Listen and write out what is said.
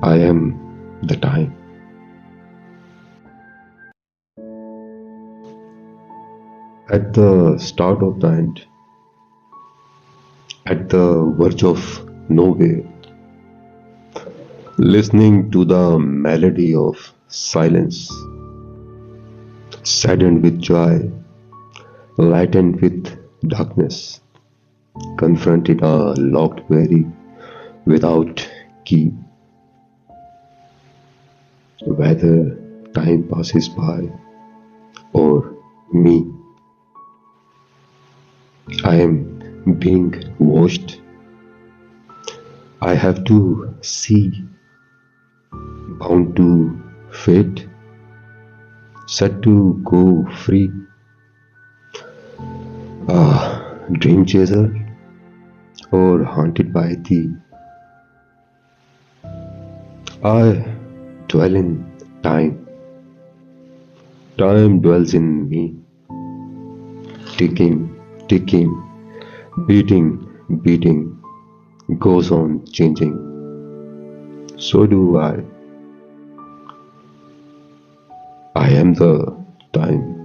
I am the time. At the start of the end, at the verge of nowhere, listening to the melody of silence, saddened with joy, lightened with darkness, confronted a locked query without key, whether time passes by or me, I am being watched. I have to see, bound to fate, set to go free, a dream chaser, or haunted by thee. I dwell in time. Time dwells in me, ticking, ticking, beating, goes on changing. So do I. I am the time.